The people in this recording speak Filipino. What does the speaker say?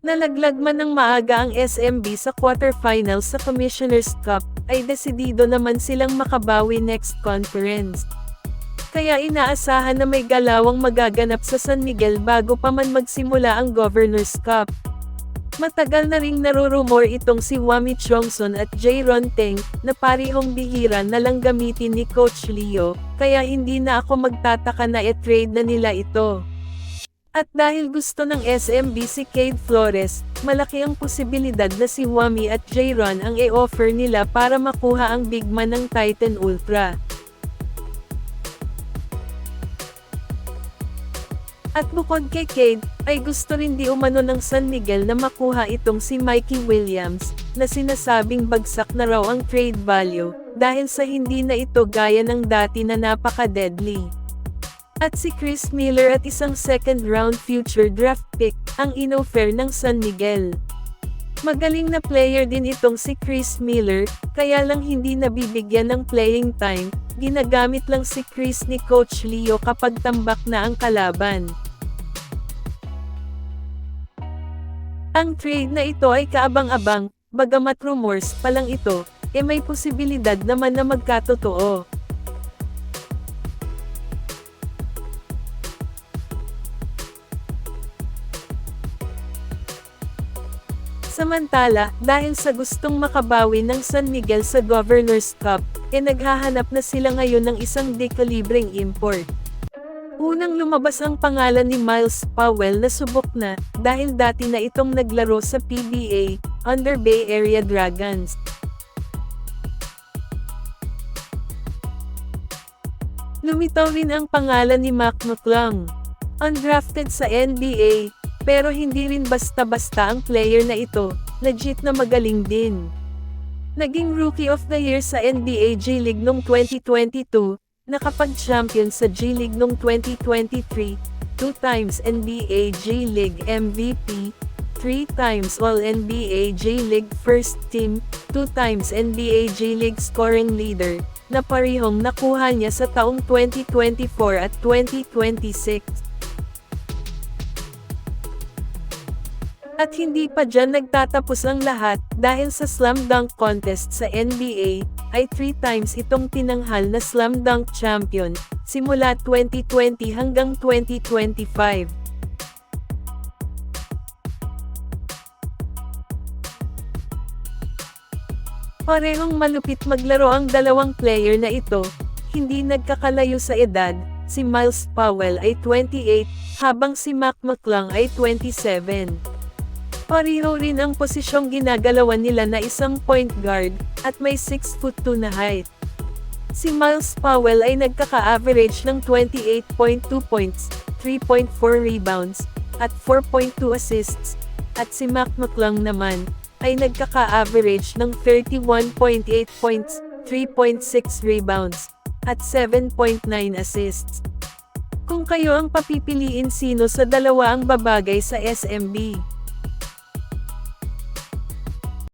Nalaglag man ng maaga ang SMB sa quarterfinals sa Commissioner's Cup, ay desidido naman silang makabawi next conference. Kaya inaasahan na may galawang magaganap sa San Miguel bago pa man magsimula ang Governor's Cup. Matagal na ring narurumor itong si Wami Chongson at Jay Ronteng, na parehong bihira na lang gamitin ni Coach Leo, kaya hindi na ako magtataka na i-trade na nila ito. At dahil gusto ng SMB si Cade Flores, malaki ang posibilidad na si Wami at Jay Ron ang i-offer nila para makuha ang big man ng Titan Ultra. At bukod kay Cade, ay gusto rin di umano ng San Miguel na makuha itong si Mikey Williams, na sinasabing bagsak na raw ang trade value, dahil sa hindi na ito gaya ng dati na napaka-deadly. At si Chris Miller at isang second round future draft pick, ang inoffer ng San Miguel. Magaling na player din itong si Chris Miller, kaya lang hindi nabibigyan ng playing time, ginagamit lang si Chris ni Coach Leo kapag tambak na ang kalaban. Ang trade na ito ay kaabang-abang, bagamat rumors pa lang ito, may posibilidad naman na magkatotoo. Samantala, dahil sa gustong makabawi ng San Miguel sa Governor's Cup, naghahanap na sila ngayon ng isang dekalibreng import. Unang lumabas ang pangalan ni Miles Powell na subok na, dahil dati na itong naglaro sa PBA, under Bay Area Dragons. Lumitaw rin ang pangalan ni Mac McClung. Undrafted sa NBA, pero hindi rin basta-basta ang player na ito, legit na magaling din. Naging Rookie of the Year sa NBA G League noong 2022, nakapag-champion sa G League noong 2023, 2 times NBA G League MVP, 3 times All-NBA G League First Team, 2 times NBA G League Scoring Leader, na parehong nakuha niya sa taong 2024 at 2026. At hindi pa dyan nagtatapos ang lahat, dahil sa slam dunk contest sa NBA, ay 3 times itong tinanghal na slam dunk champion, simula 2020 hanggang 2025. Parehong malupit maglaro ang dalawang player na ito, hindi nagkakalayo sa edad, si Miles Powell ay 28, habang si Mac McClung ay 27. Pareho rin ang posisyong ginagalawan nila na isang point guard, at may 6'2" na height. Si Miles Powell ay nagkaka-average ng 28.2 points, 3.4 rebounds, at 4.2 assists, at si Mac McClung naman, ay nagkaka-average ng 31.8 points, 3.6 rebounds, at 7.9 assists. Kung kayo ang papipiliin, sino sa dalawa ang babagay sa SMB?